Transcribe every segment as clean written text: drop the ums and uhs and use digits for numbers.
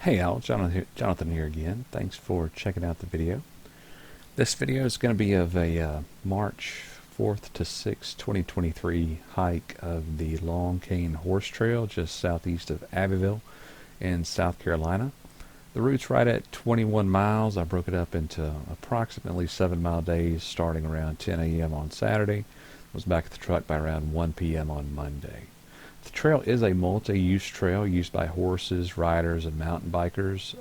Hey Al, Jonathan here again. Thanks for checking out the video. This video is going to be of a March 4th to 6th, 2023 hike of the Long Cane Horse Trail just southeast of Abbeville in South Carolina. The route's right at 21 miles. I broke it up into approximately 7-mile days starting around 10 a.m. on Saturday. Was back at the truck by around 1 p.m. on Monday. The trail is a multi-use trail used by horses, riders, and mountain bikers,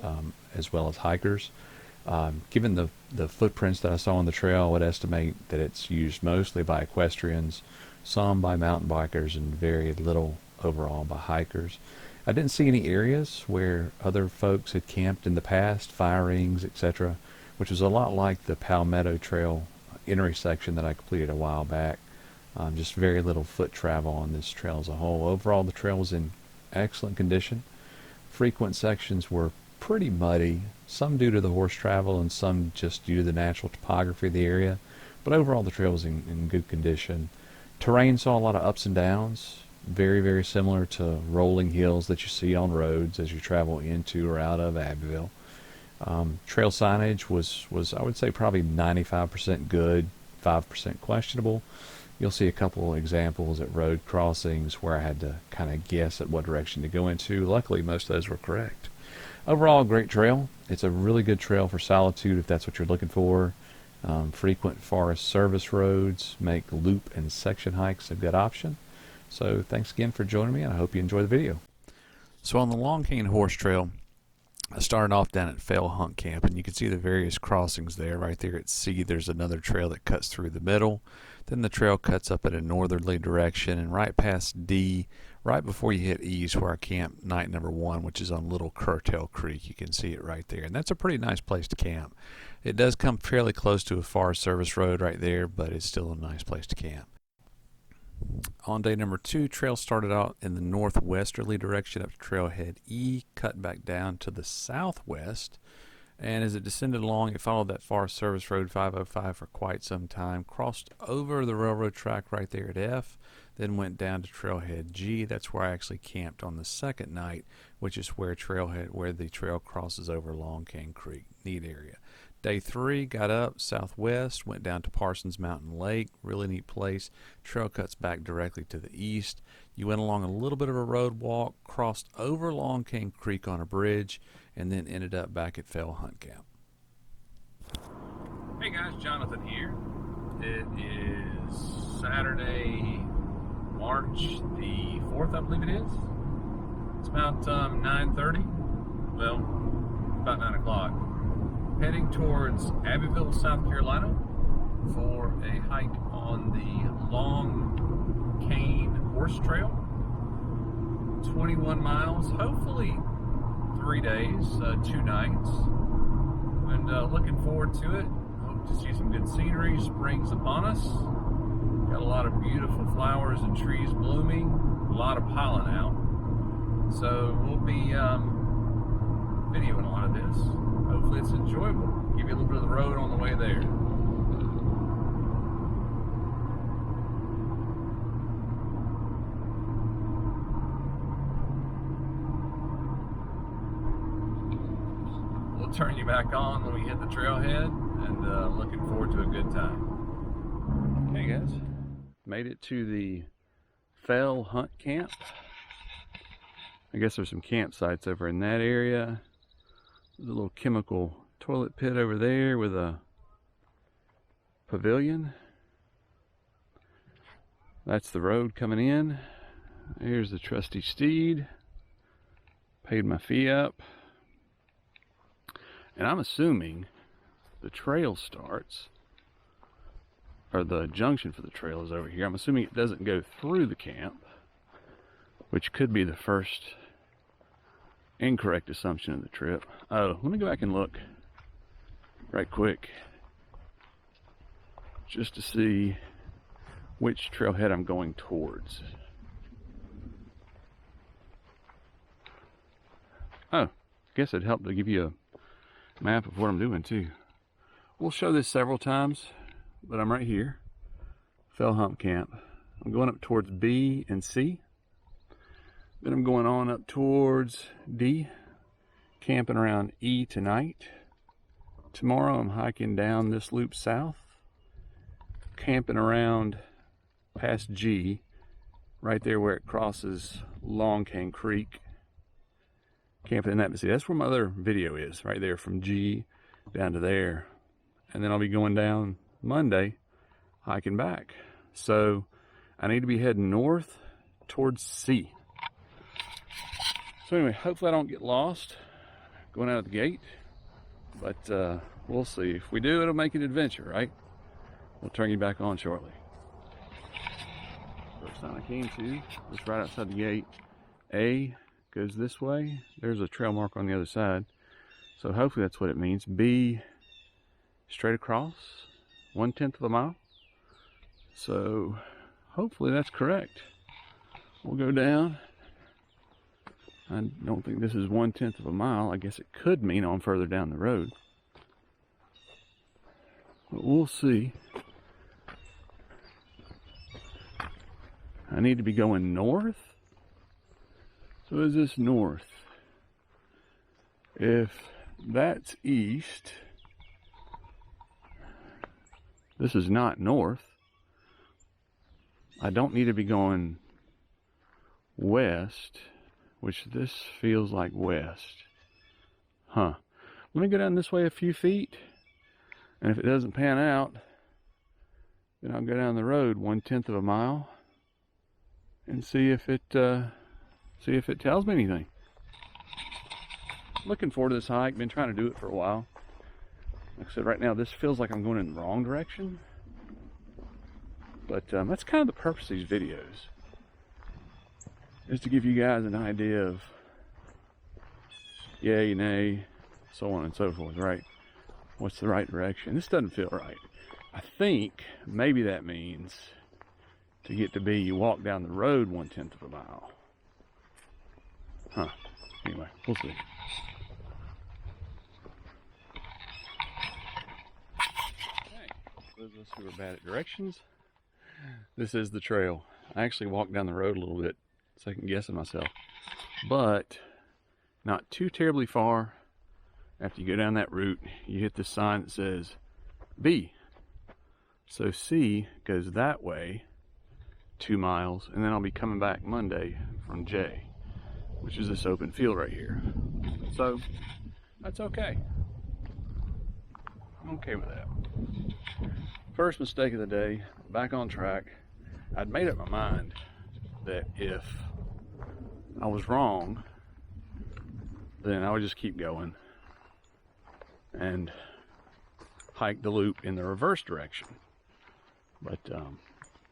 as well as hikers. Given the footprints that I saw on the trail, I would estimate that it's used mostly by equestrians, some by mountain bikers, and very little overall by hikers. I didn't see any areas where other folks had camped in the past, fire rings, etc., which was a lot like the Palmetto Trail intersection that I completed a while back. Just very little foot travel on this trail as a whole. Overall, the trail was in excellent condition. Frequent sections were pretty muddy, some due to the horse travel and some just due to the natural topography of the area. But overall, the trail was in good condition. Terrain saw a lot of ups and downs, very, very similar to rolling hills that you see on roads as you travel into or out of Abbeville. Trail signage was, I would say, probably 95% good, 5% questionable. You'll see a couple examples at road crossings where I had to kind of guess at what direction to go into. Luckily, most of those were correct. Overall, a great trail. It's a really good trail for solitude if that's what you're looking for. Frequent Forest Service roads make loop and section hikes a good option. So thanks again for joining me, and I hope you enjoy the video. So on the Long Cane Horse Trail, I started off down at Fell Hunt Camp, and you can see the various crossings there. Right there at C, there's another trail that cuts through the middle. Then the trail cuts up in a northerly direction, and right past D, right before you hit E is where I camped night number 1, which is on Little Curtail Creek. You can see it right there, and that's a pretty nice place to camp. It does come fairly close to a Forest Service road right there, but it's still a nice place to camp. On day number 2, trail started out in the northwesterly direction up to trailhead E, cut back down to the southwest, and as it descended along, it followed that Forest Service Road 505 for quite some time, crossed over the railroad track right there at F, then went down to trailhead G. That's where I actually camped on the second night, which is where the trail crosses over Long Cane Creek. Neat area. Day 3, got up southwest, went down to Parsons Mountain Lake. Really neat place. Trail cuts back directly to the east. You went along a little bit of a road walk, crossed over Long Cane Creek on a bridge, and then ended up back at Fell Hunt Camp. Hey guys, Jonathan here. It is Saturday, March the 4th, I believe it is. It's about 9:30. Well, about 9 o'clock. Heading towards Abbeville, South Carolina for a hike on the Long Cane Horse Trail. 21 miles, hopefully 3 days, 2 nights. And looking forward to it. Hope to see some good scenery. Spring's upon us. Got a lot of beautiful flowers and trees blooming. A lot of pollen out. So we'll be videoing a lot of this. Hopefully it's enjoyable. Give you a little bit of the road on the way there. We'll turn you back on when we hit the trailhead, and looking forward to a good time. Okay guys, made it to the Fell Hunt Camp. I guess there's some campsites over in that area. There's a little chemical toilet pit over there with a pavilion. That's the road coming in. Here's the trusty steed. Paid my fee up. And I'm assuming the trail starts, or the junction for the trail is over here. I'm assuming it doesn't go through the camp, which could be the first incorrect assumption of the trip. Oh, let me go back and look right quick just to see which trailhead I'm going towards. Oh, I guess it'd help to give you a map of what I'm doing too. We'll show this several times, but I'm right here, Fell Hunt Camp. I'm going up towards B and C. Then I'm going on up towards D, camping around E tonight. Tomorrow I'm hiking down this loop south, camping around past G, right there where it crosses Long Cane Creek. Camping in that, but see, that's where my other video is, right there from G down to there. And then I'll be going down Monday, hiking back. So I need to be heading north towards C. So anyway, hopefully I don't get lost going out of the gate, but we'll see. If we do, it'll make an adventure, right? We'll turn you back on shortly. First time I came to, just right outside the gate. A goes this way. There's a trail marker on the other side. So hopefully that's what it means. B, straight across, 1/10 of a mile. So hopefully that's correct. We'll go down. I don't think this is 1/10 of a mile. I guess it could mean I'm further down the road. But we'll see. I need to be going north. So is this north? If that's east, this is not north. I don't need to be going west, which this feels like west. Huh. Let me go down this way a few feet, and if it doesn't pan out, then I'll go down the road 1/10 of a mile and see if it tells me anything. Looking forward to this hike. Been trying to do it for a while. Like I said, right now this feels like I'm going in the wrong direction, but that's kind of the purpose of these videos, is to give you guys an idea of yay, nay, so on and so forth, right? What's the right direction? This doesn't feel right. I think maybe that means to get to B, you walk down the road 1/10 of a mile. Huh. Anyway, we'll see. Okay. Those of us who are bad at directions, this is the trail. I actually walked down the road a little bit, second guessing myself, but not too terribly far. After you go down that route, you hit this sign that says B. So C goes that way 2 miles, and then I'll be coming back Monday from J, which is this open field right here. So that's okay. I'm okay with that. First mistake of the day, back on track. I'd made up my mind that if I was wrong, then I would just keep going and hike the loop in the reverse direction. But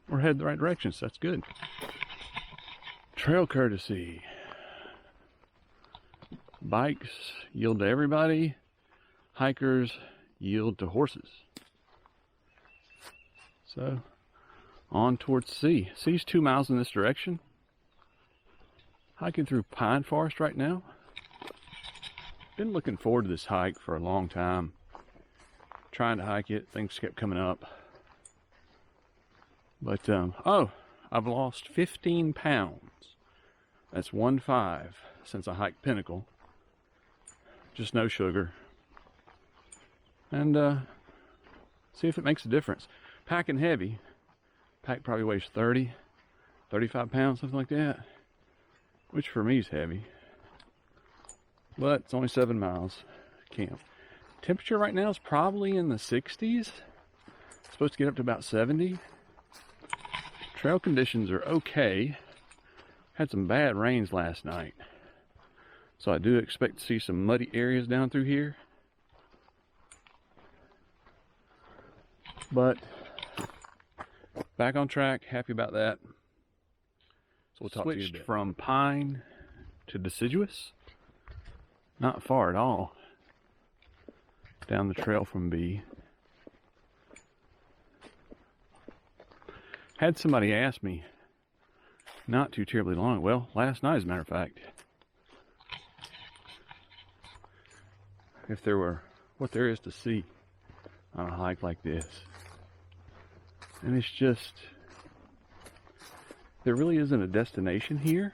we're headed the right direction, so that's good. Trail courtesy. Bikes yield to everybody. Hikers yield to horses. So on towards C. C's 2 miles in this direction. Hiking through pine forest right now. Been looking forward to this hike for a long time. Trying to hike it, things kept coming up. But, oh, I've lost 15 pounds. That's 1.5 since I hiked Pinnacle. Just no sugar. And, see if it makes a difference. Packing heavy. Pack probably weighs 30, 35 pounds, something like that. Which for me is heavy. But it's only 7 miles camp. Temperature right now is probably in the 60s. It's supposed to get up to about 70. Trail conditions are okay. Had some bad rains last night. So I do expect to see some muddy areas down through here. But back on track, happy about that. So we'll talk to you a bit. From pine to deciduous. Not far at all. Down the trail from B. Had somebody ask me not too terribly long, well, last night as a matter of fact, if there were, what there is to see on a hike like this. And it's just, there really isn't a destination here.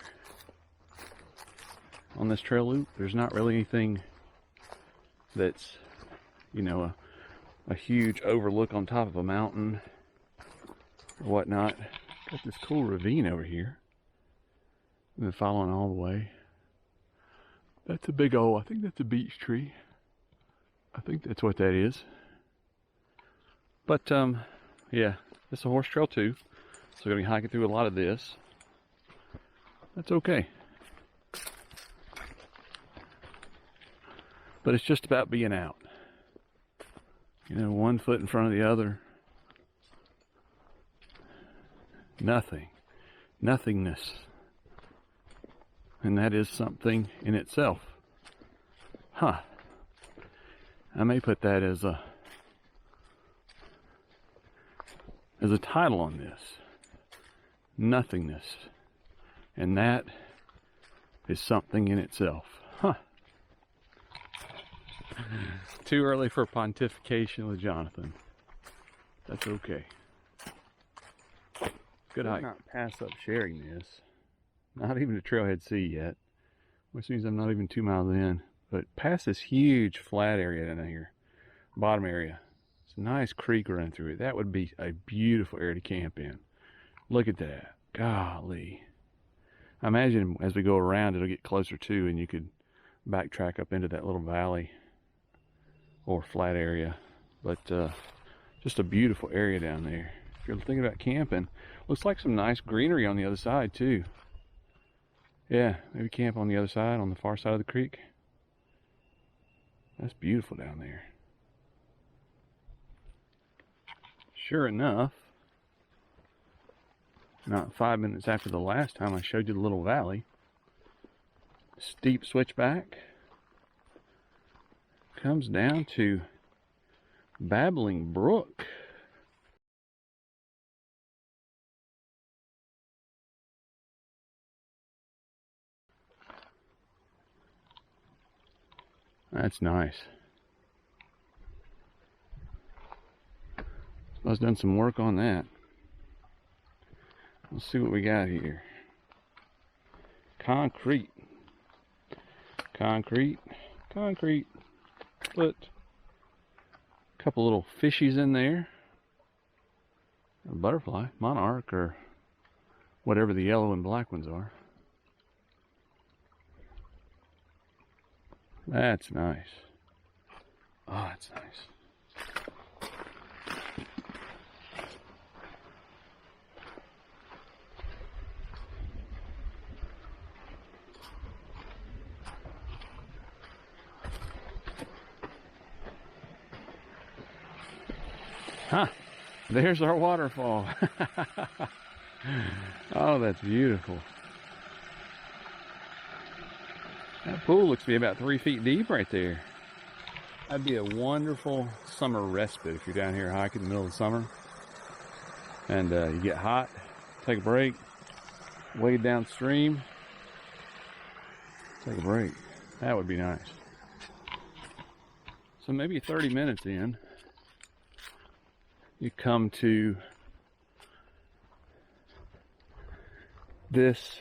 on this trail loop. There's not really anything that's, you know, a huge overlook on top of a mountain or whatnot. Got this cool ravine over here. I've been following all the way. That's a big old, I think that's a beech tree. I think that's what that is. But yeah, it's a horse trail too. So we're gonna be hiking through a lot of this. That's okay. But it's just about being out. You know, one foot in front of the other. Nothing. Nothingness. And that is something in itself. Huh. I may put that as a title on this. Nothingness. And that is something in itself. Huh. Too early for pontification with Jonathan. That's okay. Good hike. Not pass up sharing this. Not even to Trailhead C yet, which means I'm not even 2 miles in. But past this huge flat area down here, bottom area. It's a nice creek running through it. That would be a beautiful area to camp in. Look at that. Golly. I imagine as we go around, it'll get closer too, and you could backtrack up into that little valley or flat area. But just a beautiful area down there. If you're thinking about camping, looks like some nice greenery on the other side too. Yeah, maybe camp on the other side, on the far side of the creek. That's beautiful down there. Sure enough, not 5 minutes after the last time I showed you the little valley, steep switchback, comes down to Babbling Brook. That's nice. I was done some work on that. Let's see what we got here. Concrete. Concrete. Concrete. Put a couple little fishies in there. A butterfly, monarch, or whatever the yellow and black ones are. That's nice. Oh, that's nice. Huh, there's our waterfall. Oh, that's beautiful. That pool looks to be about 3 feet deep right there. That'd be a wonderful summer respite if you're down here hiking in the middle of the summer. And you get hot, take a break, wade downstream, take a break. That would be nice. So maybe 30 minutes in, you come to this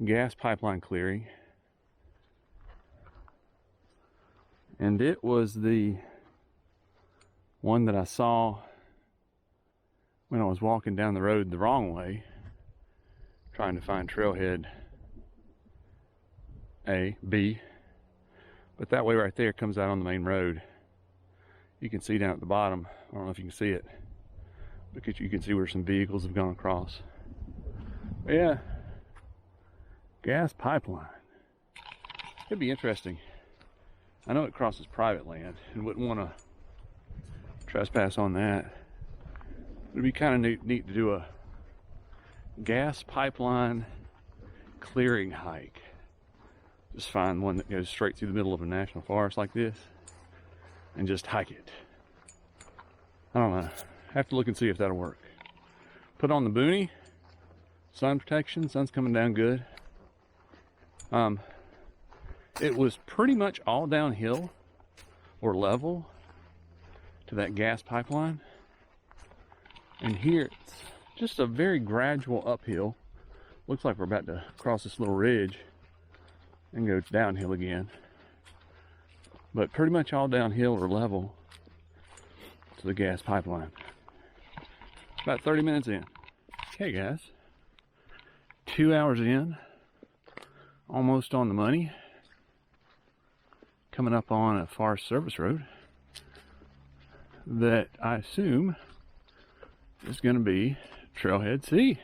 gas pipeline clearing. And it was the one that I saw when I was walking down the road the wrong way, trying to find Trailhead A, B. But that way right there comes out on the main road. You can see down at the bottom, I don't know if you can see it, because you can see where some vehicles have gone across. But yeah, gas pipeline. Could be interesting. I know it crosses private land and wouldn't want to trespass on that. It'd be kind of neat to do a gas pipeline clearing hike. Just find one that goes straight through the middle of a national forest like this and just hike it. I don't know. Have to look and see if that'll work. Put on the boonie, sun protection, sun's coming down good. It was pretty much all downhill or level to that gas pipeline. And here it's just a very gradual uphill. Looks like we're about to cross this little ridge. and go downhill again. But pretty much all downhill or level to the gas pipeline. About 30 minutes in. Okay guys, 2 hours in, almost on the money. Coming up on a Forest Service road that I assume is going to be Trailhead C.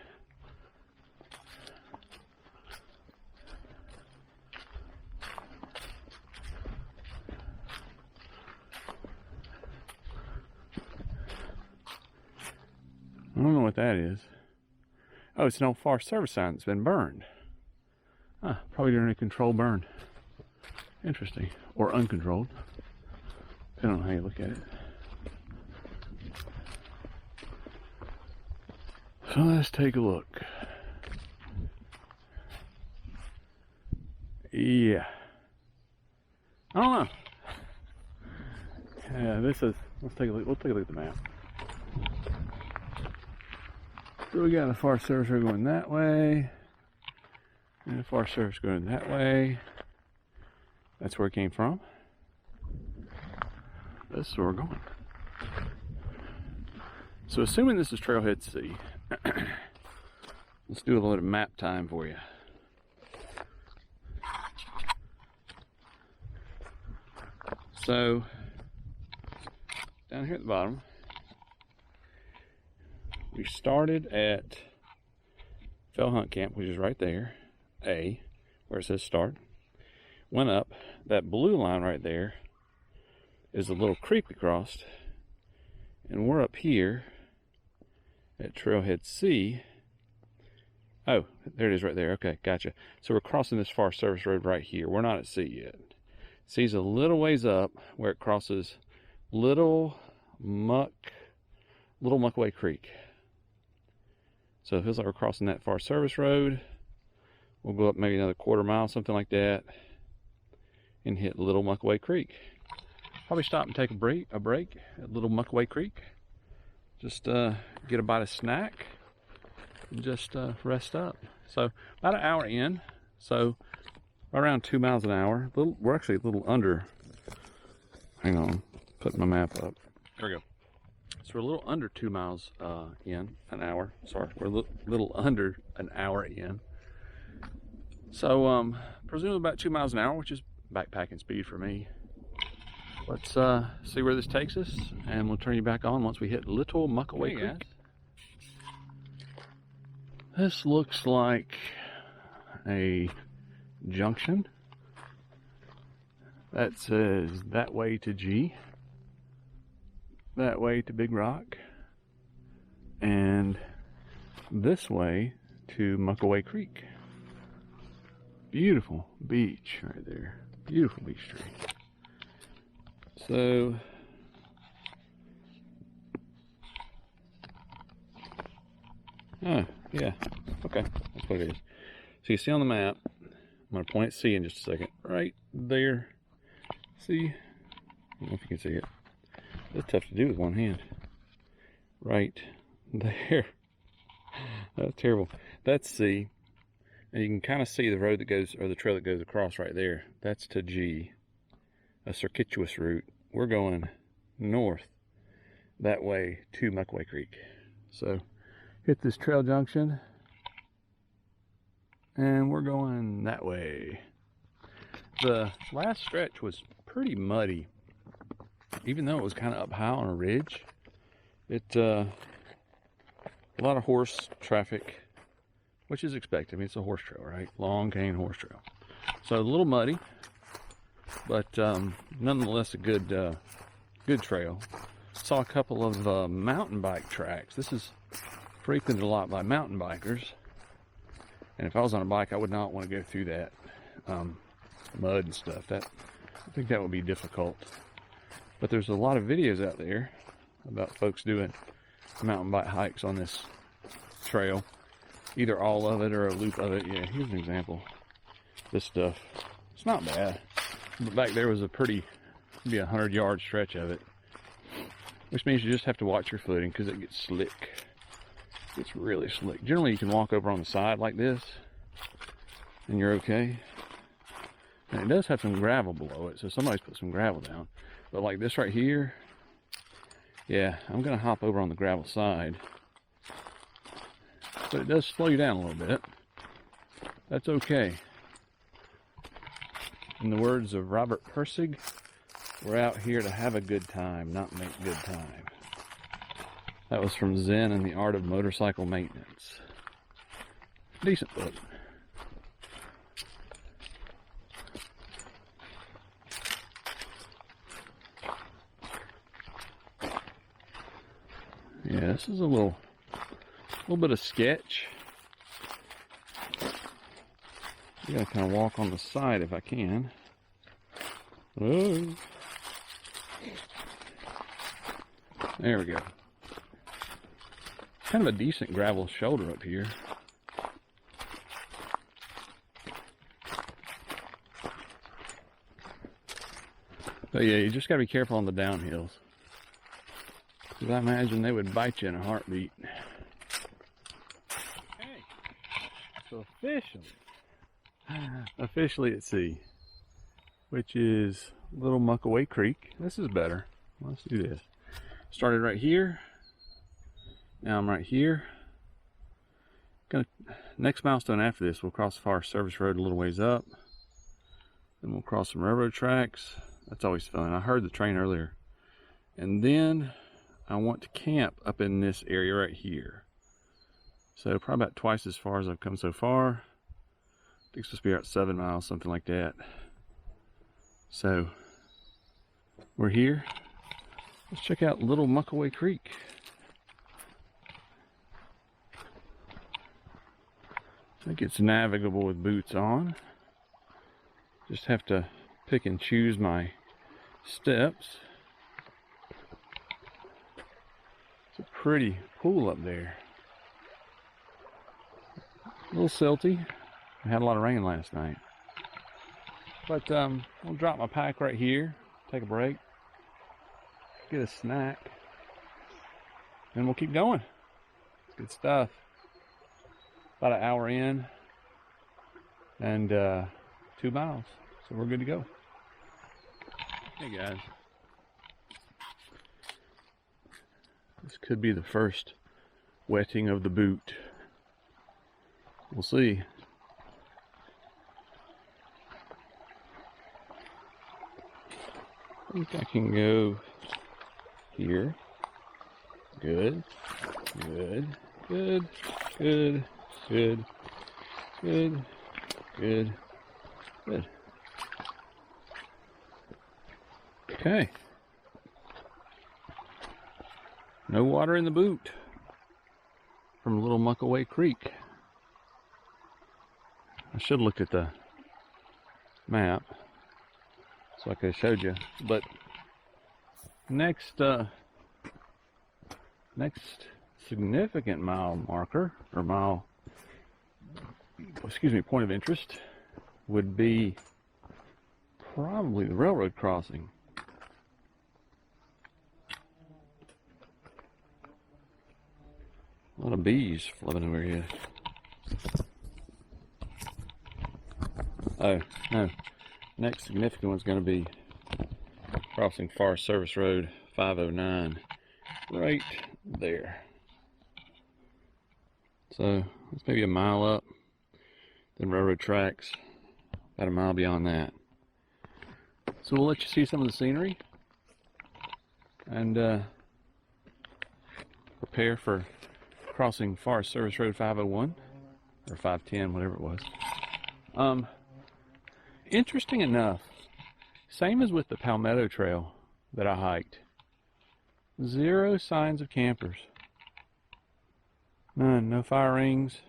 I don't know what that is. Oh, it's an old Forest Service sign that's been burned. Probably during a controlled burn. Interesting. Or uncontrolled. Depending on how you look at it. So let's take a look. Yeah. I don't know. Yeah, this is, let's take a look at the map. So we got a Forest Service road going that way, and a Forest Service going that way. That's where it came from. This is where we're going. So assuming this is Trailhead C, let's do a little bit of map time for you. So down here at the bottom, we started at Fell Hunt Camp, which is right there, A, where it says start. Went up. That blue line right there is a little creek we crossed. And we're up here at Trailhead C. Oh, there it is right there. Okay, gotcha. So we're crossing this Forest Service road right here. We're not at C yet. C's a little ways up where it crosses Little Muckaway Creek. So it feels like we're crossing that Forest Service road. We'll go up maybe another quarter mile, something like that, and hit Little Muckaway Creek. Probably stop and take a break at Little Muckaway Creek. Just get a bite of snack and just rest up. So about an hour in, so around 2 miles an hour. We're actually a little under. Hang on, putting my map up. There we go. So we're a little under 2 miles in an hour. Sorry, we're a little under an hour in. So presumably about 2 miles an hour, which is backpacking speed for me. Let's see where this takes us, and we'll turn you back on once we hit Little Muckaway Creek. Guys. This looks like a junction that says that way to G, that way to Big Rock, and this way to Muckaway Creek. Beautiful beach right there. Beautiful beach tree. So yeah, okay, that's what it is. So you see on the map, I'm going to point at C in just a second. Right there. See? I don't know if you can see it. It's tough to do with one hand. Right there. That's terrible. That's C. And you can kind of see the road that goes, or the trail that goes across right there. That's to G. A circuitous route. We're going north that way to Muckaway Creek. So hit this trail junction and we're going that way. The last stretch was pretty muddy, even though it was kind of up high on a ridge. A lot of horse traffic, which is expected. I mean, it's a horse trail, right? Long cane horse trail. So a little muddy, but nonetheless a good trail. Saw a couple of mountain bike tracks. This is frequented a lot by mountain bikers, and if I was on a bike, I would not want to go through that mud and stuff. I think that would be difficult. But there's a lot of videos out there about folks doing mountain bike hikes on this trail, either all of it or a loop of it. Yeah, here's an example. This stuff, it's not bad, but back there was a pretty, maybe 100-yard stretch of it, which means you just have to watch your footing because it gets slick. It's really slick. Generally, you can walk over on the side like this and you're okay. And it does have some gravel below it, so somebody's put some gravel down. But like this right here, yeah, I'm gonna hop over on the gravel side. But it does slow you down a little bit. That's okay. In the words of Robert Persig, we're out here to have a good time, not make good time. That was from Zen and the Art of Motorcycle Maintenance. Decent book. Yeah, this is a little bit of sketch. I gotta kind of walk on the side if I can. Oh. There we go. Kind of a decent gravel shoulder up here. But yeah, you just gotta be careful on the downhills, because I imagine they would bite you in a heartbeat. Hey, so officially at sea, which is Little Muckaway Creek. This is better. Let's do this. Started right here. Now I'm right here. Next milestone after this, we'll cross the Forest Service Road a little ways up. Then we'll cross some railroad tracks. That's always fun. I heard the train earlier. And then I want to camp up in this area right here. So probably about twice as far as I've come so far. I think it's supposed to be about 7 miles, something like that. So we're here. Let's check out Little Muckaway Creek. I think it's navigable with boots on. Just have to pick and choose my steps. It's a pretty pool up there. A little silty. I had a lot of rain last night. But I'll drop my pack right here, take a break, get a snack, and we'll keep going. It's good stuff. About an hour in and 2 miles, so we're good to go. Hey guys, this could be the first wetting of the boot. We'll see. I think I can go here. Good, good, good, good, good, good, good, good. Okay. No water in the boot from Little Muckaway Creek. I should have looked at the map so I could have showed you. But next significant mile marker, or point of interest would be probably the railroad crossing. A lot of bees flying over here. Oh, no. Next significant one's going to be crossing Forest Service Road 509 right there. So it's maybe a mile up, then railroad tracks about a mile beyond that. So we'll let you see some of the scenery and prepare for crossing Forest Service Road 501 or 510, whatever it was. Interesting enough, same as with the Palmetto Trail that I hiked. 0 signs of campers. None. No fire rings.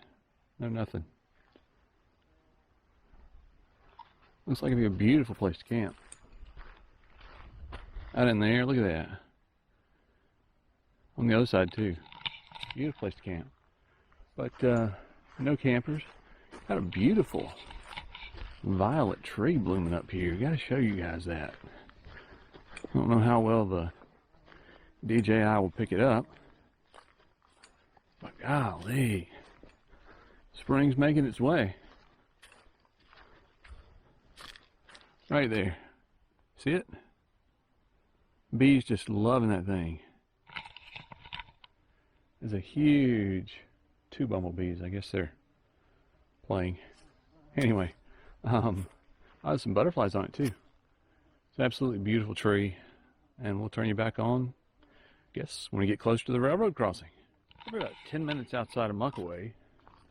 No nothing. Looks like it'd be a beautiful place to camp. Out in there, look at that. On the other side too. Beautiful place to camp. But no campers. Got a beautiful violet tree blooming up here. Gotta show you guys that. I don't know how well the DJI will pick it up, but golly, spring's making its way. Right there. See it? Bees just loving that thing. There's a huge, 2 bumblebees. I guess they're playing. Anyway, there's some butterflies on it too. It's an absolutely beautiful tree, and we'll turn you back on, I guess, when we get close to the railroad crossing. We're about 10 minutes outside of Muckaway,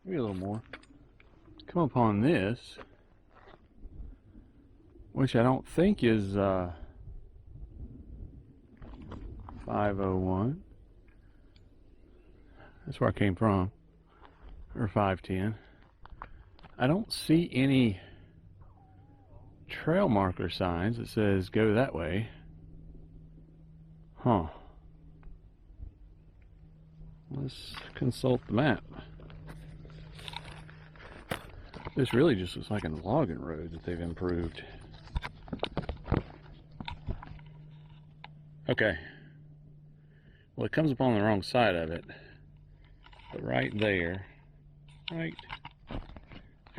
maybe a little more. Come upon this, which I don't think is 501. That's where I came from, or 510. I don't see any trail marker signs that says go that way. Huh. Let's consult the map. This really just looks like a logging road that they've improved. Okay. Well, it comes up on the wrong side of it. But right there, right, I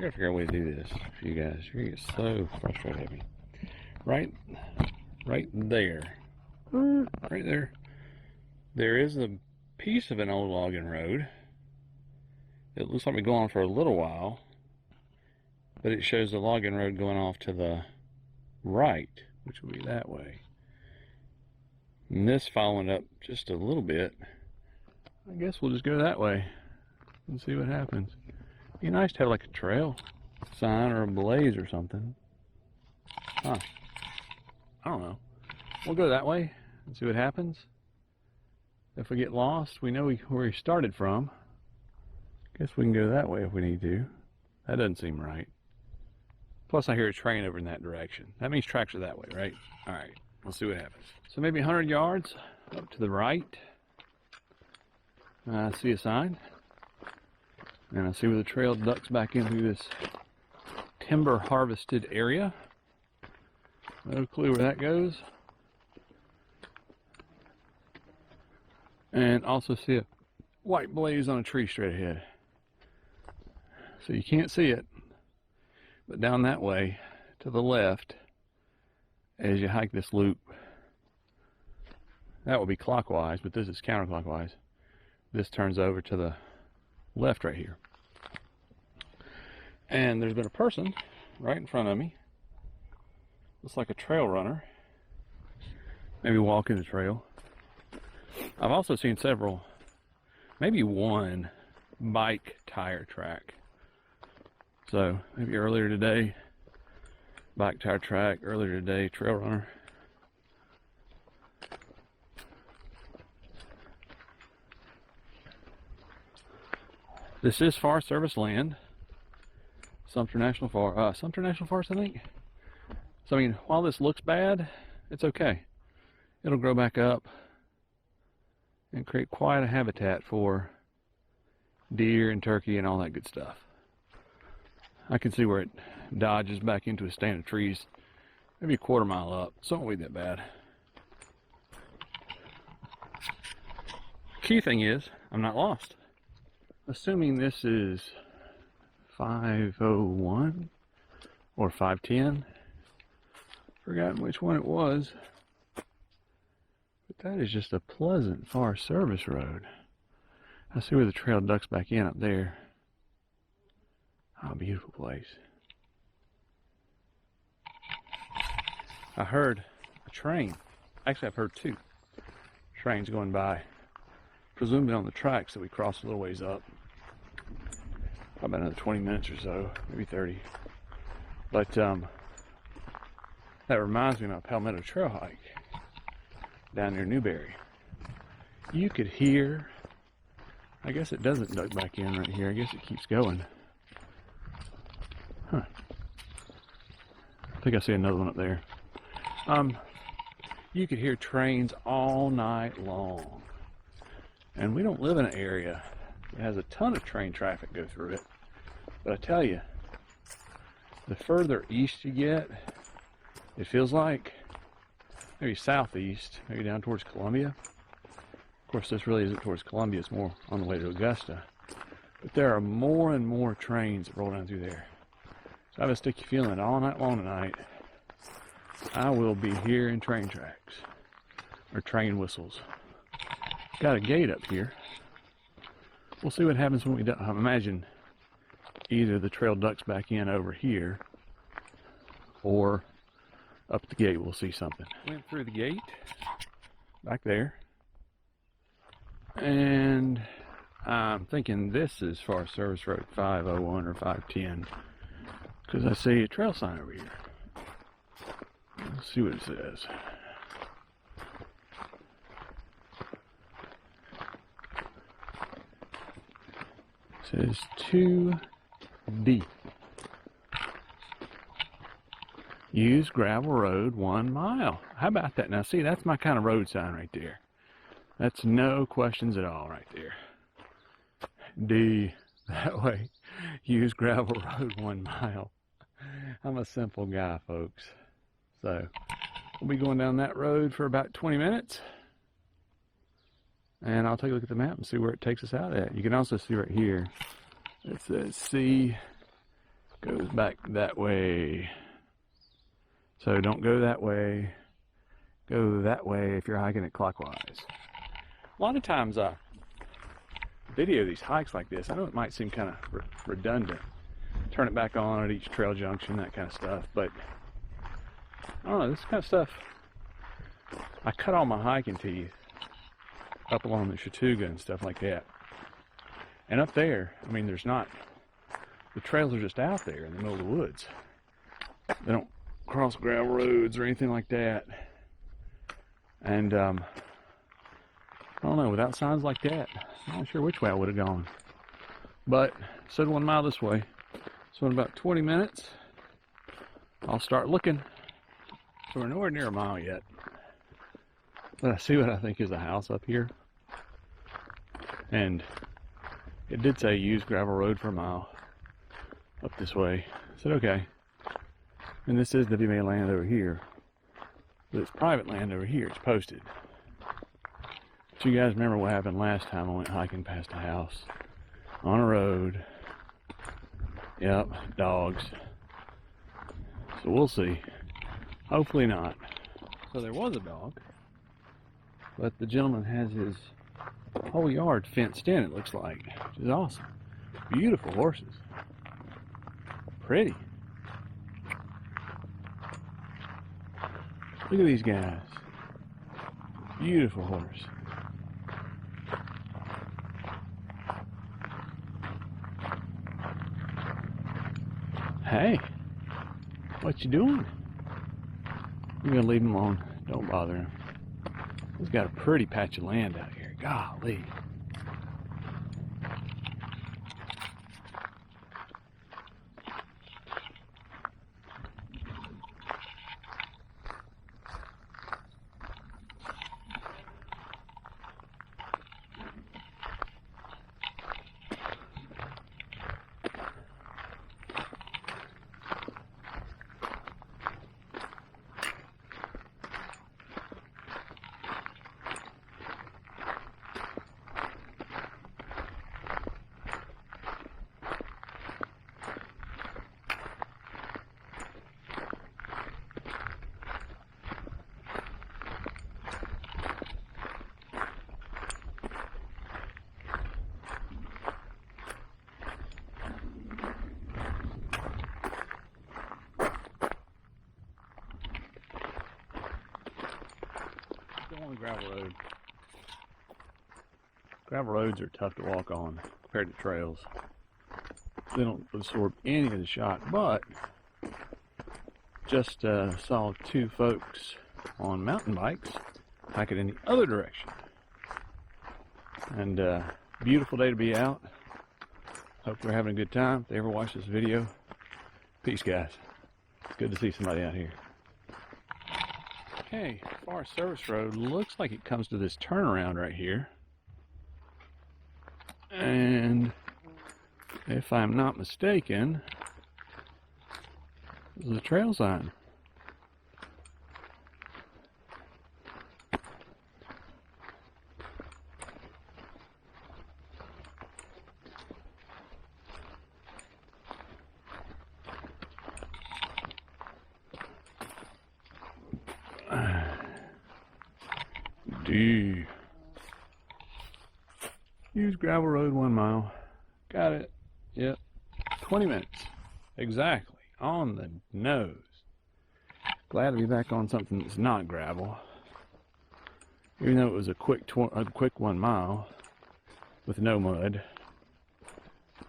gotta figure out a way to do this for you guys. You're gonna get so frustrated at me. Right there, right there, there is a piece of an old logging road. It looks like we go on for a little while, but it shows the logging road going off to the right, which would be that way. And this following up just a little bit. I guess we'll just go that way and see what happens. Be nice to have like a trail sign or a blaze or something. Huh. I don't know. We'll go that way and see what happens. If we get lost, we know where we started from. Guess we can go that way if we need to. That doesn't seem right. Plus I hear a train over in that direction. That means tracks are that way, right? Alright, we'll see what happens. So maybe 100 yards up to the right. I see a sign, and I see where the trail ducks back into this timber harvested area. No clue where that goes. And also see a white blaze on a tree straight ahead. So you can't see it, but down that way to the left as you hike this loop, that will be clockwise, but this is counterclockwise. This turns over to the left right here. And there's been a person right in front of me. Looks like a trail runner. Maybe walking the trail. I've also seen several, maybe one bike tire track. So maybe earlier today, bike tire track, earlier today, trail runner. This is Forest Service land, Sumter National Forest, I think. So I mean, while this looks bad, it's okay. It'll grow back up and create quite a habitat for deer and turkey and all that good stuff. I can see where it dodges back into a stand of trees, maybe a quarter mile up, so it won't be that bad. Key thing is, I'm not lost. Assuming this is 501 or 510, forgotten which one it was, but that is just a pleasant Forest Service road. I see where the trail ducks back in up there. Oh, beautiful place. I heard a train. Actually, I've heard 2 trains going by, presumably on the tracks that we crossed a little ways up. Probably another 20 minutes or so, maybe 30. But that reminds me of my Palmetto Trail hike down near Newberry. You could hear, I guess it doesn't duck back in right here. I guess it keeps going. Huh. I think I see another one up there. You could hear trains all night long. And we don't live in an area that has a ton of train traffic go through it. But I tell you, the further east you get, it feels like maybe southeast, maybe down towards Columbia. Of course, this really isn't towards Columbia, it's more on the way to Augusta. But there are more and more trains that roll down through there. So I have a sticky feeling all night long tonight, I will be hearing train tracks or train whistles. Got a gate up here. We'll see what happens when we do. I imagine either the trail ducks back in over here or up the gate we'll see something. Went through the gate back there, and I'm thinking this is Forest Service Road 501 or 510 because I see a trail sign over here. Let's see what it says. It says 2D. Use gravel road 1 mile. How about that? Now see, that's my kind of road sign right there. That's no questions at all right there. D, that way. Use gravel road 1 mile. I'm a simple guy, folks. So we'll be going down that road for about 20 minutes. And I'll take a look at the map and see where it takes us out at. You can also see right here, it says C goes back that way. So don't go that way, go that way if you're hiking it clockwise. A lot of times I video these hikes like this. I know it might seem kind of redundant. Turn it back on at each trail junction, that kind of stuff. But I don't know, this kind of stuff, I cut all my hiking teeth up along the Chattooga and stuff like that. And up there, I mean, there's not, the trails are just out there in the middle of the woods. They don't cross gravel roads or anything like that. And I don't know, without signs like that, I'm not sure which way I would have gone. But said 1 mile this way. So in about 20 minutes, I'll start looking. So we're nowhere near a mile yet. But I see what I think is a house up here. And it did say use gravel road for a mile up this way. I said, okay. And this is WMA land over here. But it's private land over here. It's posted. But you guys remember what happened last time I went hiking past a house on a road. Yep, dogs. So we'll see. Hopefully not. So there was a dog. But the gentleman has his whole yard fenced in, it looks like, which is awesome. Beautiful horses. Pretty. Look at these guys. Beautiful horse. Hey, what you doing? I'm gonna leave him alone. Don't bother him. He's got a pretty patch of land out here. Golly. On the gravel road. Gravel roads are tough to walk on compared to trails. They don't absorb any of the shock, but just saw 2 folks on mountain bikes hiking in the other direction. And beautiful day to be out. Hope they're having a good time. If they ever watch this video, peace, guys. Good to see somebody out here. Okay, Forest Service Road looks like it comes to this turnaround right here. And if I'm not mistaken, this is a trail sign. D. Use gravel road 1 mile. Got it. Yep. 20 minutes. Exactly. On the nose. Glad to be back on something that's not gravel. Even though it was a quick 1 mile with no mud.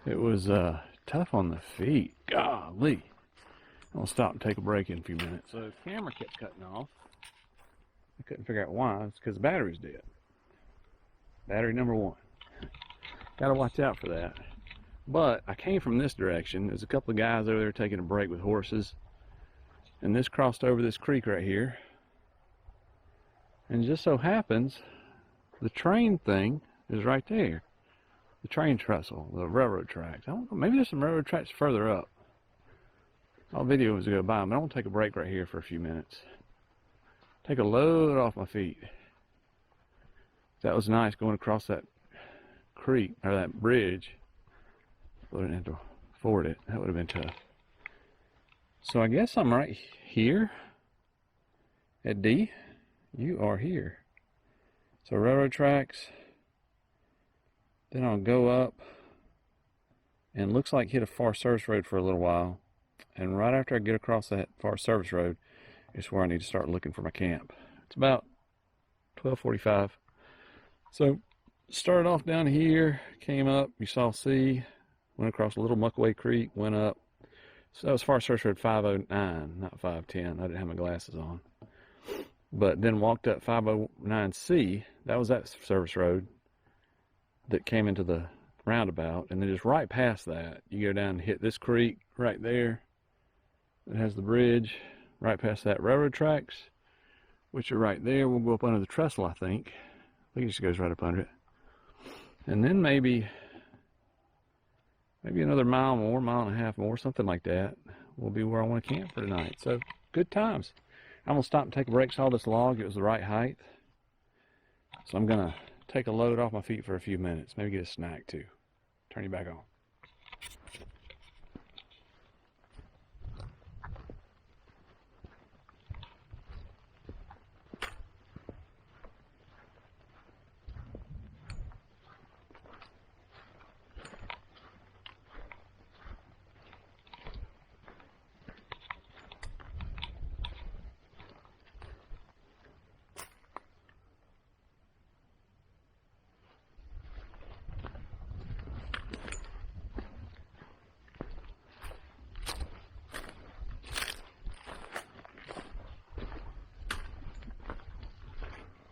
It was tough on the feet. Golly. I'll stop and take a break in a few minutes. So the camera kept cutting off. I couldn't figure out why. It's because the battery's dead. Battery number 1. Gotta watch out for that. But I came from this direction. There's a couple of guys over there taking a break with horses. And this crossed over this creek right here. And just so happens, the train thing is right there. The train trestle, the railroad tracks. I don't know, maybe there's some railroad tracks further up. I'll video as I go by, but I want to take a break right here for a few minutes. Take a load off my feet. That was nice going across that creek, or that bridge. I didn't have to ford it. That would have been tough. So I guess I'm right here at D. You are here. So railroad tracks. Then I'll go up and looks like hit a Forest Service road for a little while. And right after I get across that Forest Service road is where I need to start looking for my camp. It's about 12:45. So started off down here, came up, you saw C, went across a little Muckaway Creek, went up. So that was Forest Service road 509, not 510. I didn't have my glasses on. But then walked up 509C, that was that service road that came into the roundabout, and then just right past that, you go down and hit this creek right there. It has the bridge. Right past that, railroad tracks, which are right there. We'll go up under the trestle, I think. I think it just goes right up under it. And then maybe another mile more, mile and a half more, something like that, will be where I want to camp for tonight. So good times. I'm gonna stop and take a break. Saw this log, it was the right height. So I'm gonna take a load off my feet for a few minutes, maybe get a snack too. Turn you back on.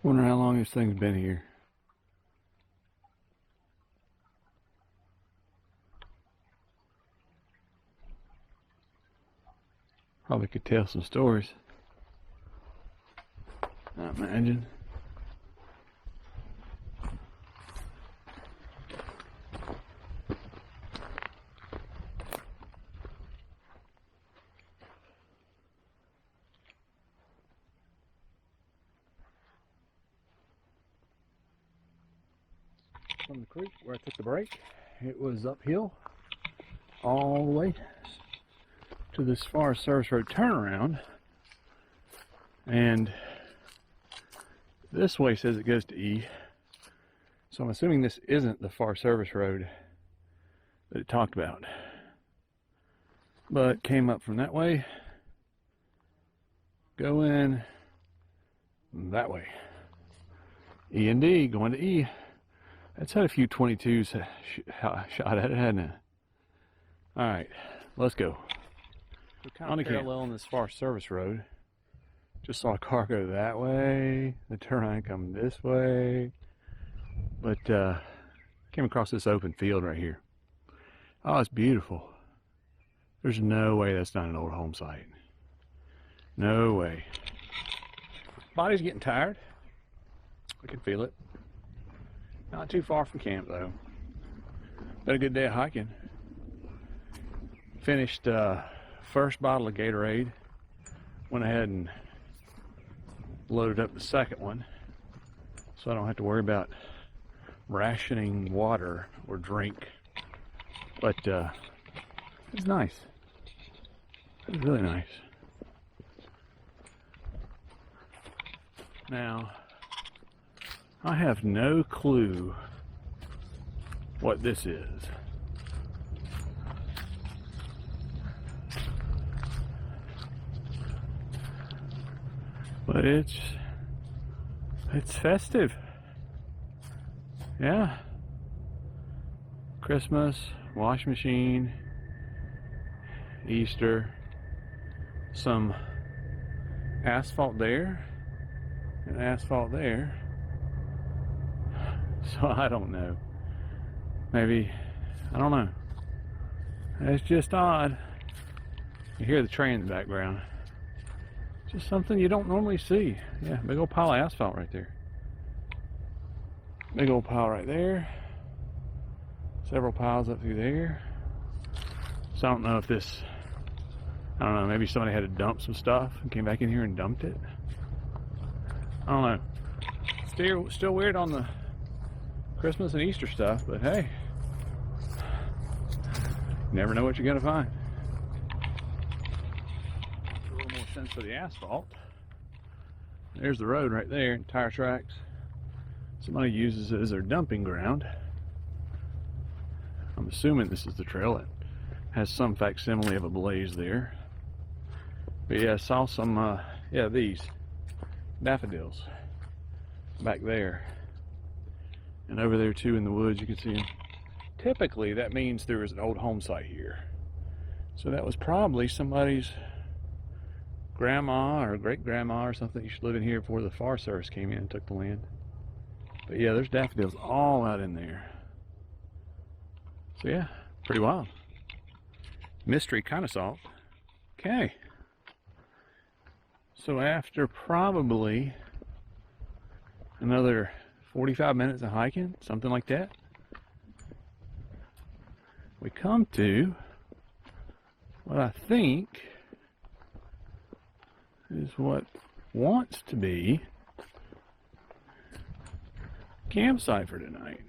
Wonder how long this thing's been here. Probably could tell some stories, I imagine. From the creek where I took the break, it was uphill all the way to this Forest Service road turnaround, and this way says it goes to E, so I'm assuming this isn't the Forest Service road that it talked about, but came up from that way, go in that way, E and D, going to E. It's had a few 22s shot at it, hadn't it? All right, let's go. We're kind of parallel on this Forest Service road. Just saw a car go that way, the turn come this way, but came across this open field right here. Oh, it's beautiful. There's no way that's not an old home site. No way. Body's getting tired. I can feel it. Not too far from camp though. Been a good day of hiking. Finished first bottle of Gatorade. Went ahead and loaded up the second one, so I don't have to worry about rationing water or drink. But it's nice. It's really nice. I have no clue what this is. But it's festive. Yeah. Christmas, wash machine, Easter, some asphalt there, and asphalt there. So I don't know. Maybe, I don't know. It's just odd. You hear the train in the background. Just something you don't normally see. Yeah, big old pile of asphalt right there. Big old pile right there. Several piles up through there. So I don't know if this, I don't know, maybe somebody had to dump some stuff and came back in here and dumped it. I don't know. Still weird on the Christmas and Easter stuff, but hey, never know what you're gonna find. A little more sense for the asphalt. There's the road right there, and tire tracks. Somebody uses it as their dumping ground. I'm assuming this is the trail. It has some facsimile of a blaze there. But yeah, I saw some, these daffodils back there. And over there too in the woods, you can see them. Typically, that means there was an old home site here. So that was probably somebody's grandma or great-grandma or something used to live in here before the Forest Service came in and took the land. But yeah, there's daffodils all out in there. So yeah, pretty wild. Mystery kind of solved. Okay. So after probably another 45 minutes of hiking, something like that, we come to what I think is what wants to be a campsite for tonight,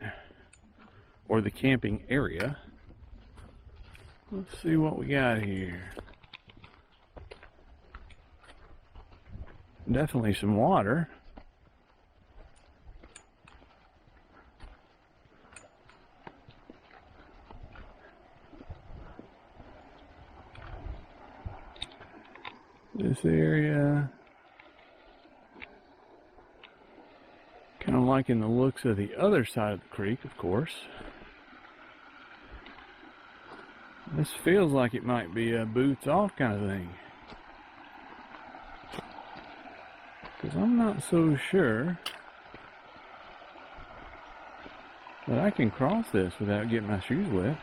or the camping area. Let's see what we got here. Definitely some water. This area, kind of liking the looks of the other side of the creek, of course. This feels like it might be a boots off kind of thing, because I'm not so sure that I can cross this without getting my shoes wet.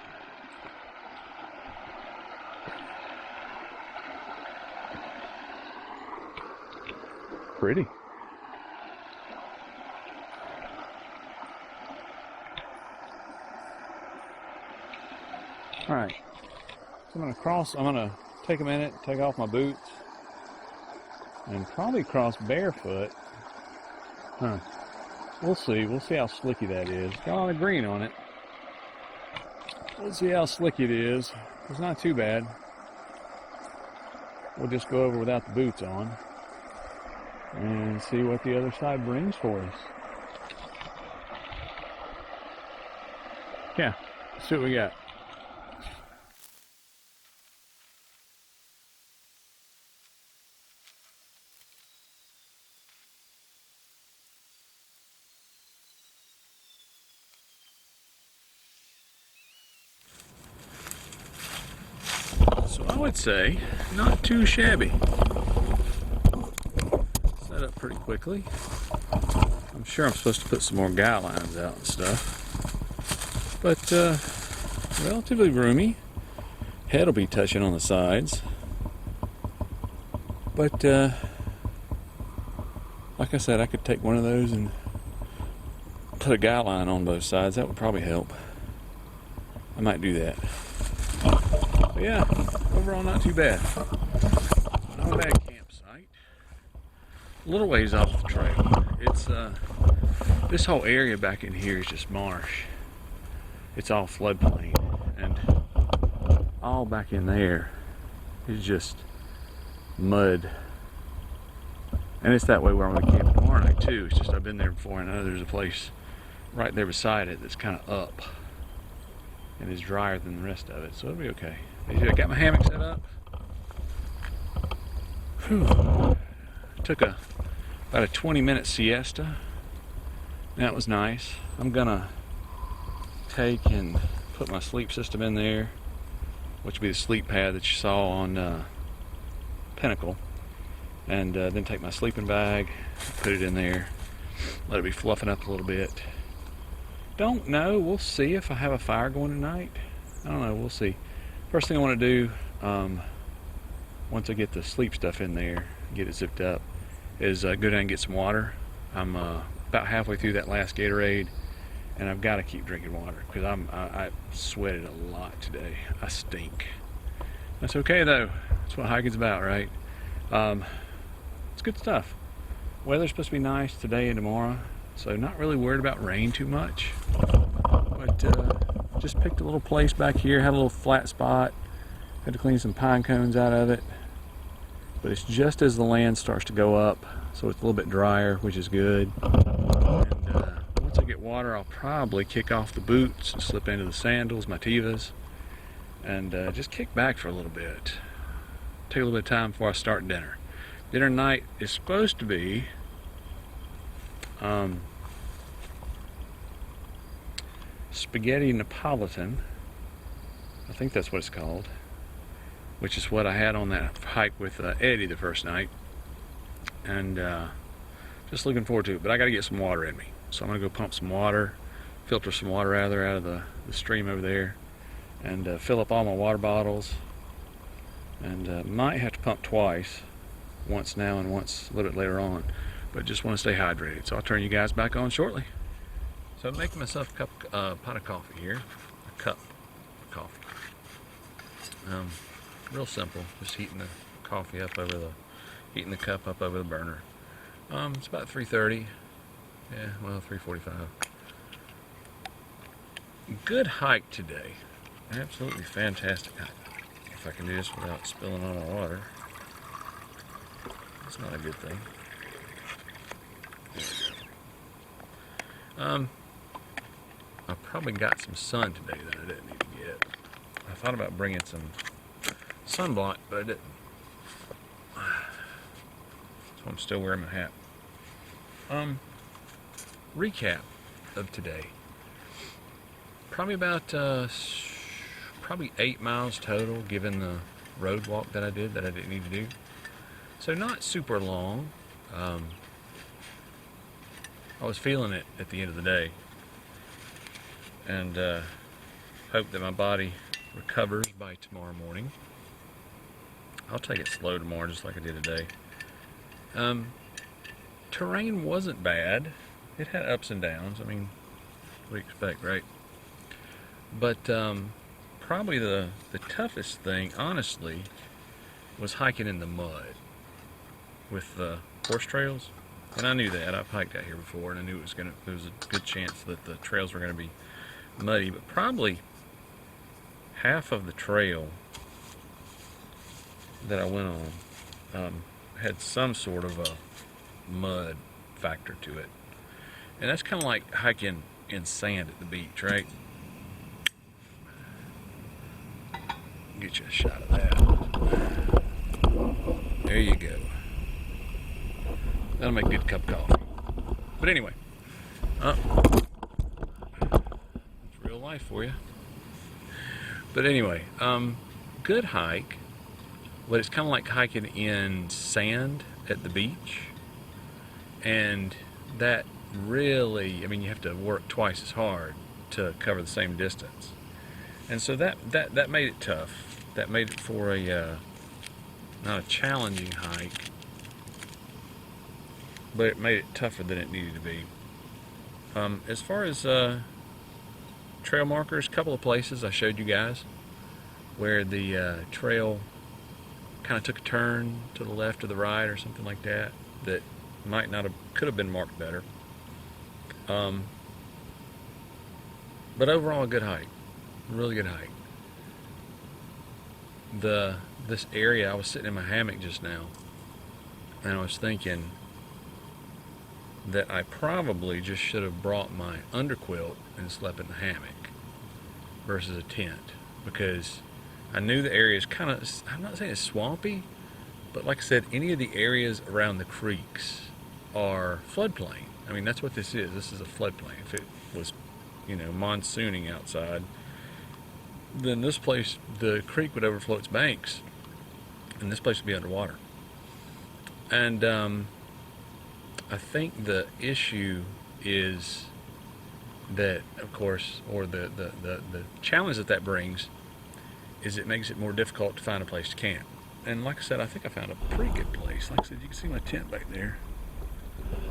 Pretty. All right, so I'm gonna take a minute, take off my boots, and probably cross barefoot. We'll see how slicky that is. Got a lot of green on it. We'll see how slicky it is. It's not too bad. We'll just go over without the boots on and see what the other side brings for us. Yeah, let's see what we got. So I would say not too shabby. Set up pretty quickly. I'm sure I'm supposed to put some more guy lines out and stuff, but relatively roomy. Head will be touching on the sides, but like I said, I could take one of those and put a guy line on both sides. That would probably help. I might do that. But yeah, overall not too bad. Not a bad campsite. A little ways off the trail. It's this whole area back in here is just marsh. It's all floodplain, and all back in there is just mud. And it's that way where I'm gonna camp tomorrow. tomorrow night too. It's just I've been there before, and I know there's a place right there beside it that's kind of up and is drier than the rest of it, so it'll be okay. I got my hammock set up. Whew. Took about a 20-minute siesta. That was nice. I'm gonna take and put my sleep system in there, which will be the sleep pad that you saw on Pinnacle, and then take my sleeping bag, put it in there, let it be fluffing up a little bit. Don't know, we'll see if I have a fire going tonight. I don't know, we'll see. First thing I want to do, once I get the sleep stuff in there, get it zipped up, is go down and get some water. I'm about halfway through that last Gatorade, and I've got to keep drinking water because I sweated a lot today. I stink. That's okay though. That's what hiking's about, right? It's good stuff. Weather's supposed to be nice today and tomorrow, so not really worried about rain too much. But just picked a little place back here, had a little flat spot, had to clean some pine cones out of it. But it's just as the land starts to go up, so it's a little bit drier, which is good. And once I get water, I'll probably kick off the boots and slip into the sandals, my Tevas, and just kick back for a little bit. Take a little bit of time before I start dinner. Dinner night is supposed to be spaghetti Napolitan. I think that's what it's called, which is what I had on that hike with Eddie the first night, and just looking forward to it. But I got to get some water in me, so I'm gonna go pump some water, filter some water out of the stream over there, and fill up all my water bottles, and might have to pump twice, once now and once a little bit later on, but just want to stay hydrated. So I'll turn you guys back on shortly. So I'm making myself a pot of coffee here, a cup of coffee. Real simple, just heating the coffee up over heating the cup up over the burner. It's about 3:30, yeah, well 3:45. Good hike today, absolutely fantastic hike. If I can do this without spilling all my water, that's not a good thing. I probably got some sun today that I didn't need to get. I thought about bringing some sunblock, but I didn't. So I'm still wearing my hat. Recap of today. Probably about probably 8 miles total, given the road walk that I did that I didn't need to do. So not super long. I was feeling it at the end of the day, and hope that my body recovers by tomorrow morning. I'll take it slow tomorrow, just like I did today. Terrain wasn't bad. It had ups and downs. I mean, what do you expect, right? But probably the toughest thing, honestly, was hiking in the mud with the horse trails. And I knew that. I've hiked out here before, and I knew there was a good chance that the trails were going to be muddy. But probably half of the trail that I went on had some sort of a mud factor to it. And that's kind of like hiking in sand at the beach, right? Get you a shot of that. There you go. That'll make a good cup of coffee. But anyway, it's real life for you. But anyway, good hike, but it's kind of like hiking in sand at the beach, and that really, I mean, you have to work twice as hard to cover the same distance, and so that made it tough. That made it for a not a challenging hike, but it made it tougher than it needed to be. As far as trail markers, a couple of places I showed you guys where the trail kind of took a turn to the left or the right or something like that, that might not have, could have been marked better. But overall, a good hike, really good hike. This area, I was sitting in my hammock just now, and I was thinking, that I probably just should have brought my underquilt and slept in the hammock versus a tent, because I knew the area is kind of, I'm not saying it's swampy, but like I said, any of the areas around the creeks are floodplain. I mean, that's what this is. This is a floodplain. If it was, monsooning outside, then this place, the creek would overflow its banks, and this place would be underwater. And I think the issue is that, of course, or the challenge that brings is it makes it more difficult to find a place to camp. And like I said, I think I found a pretty good place. Like I said, you can see my tent back there,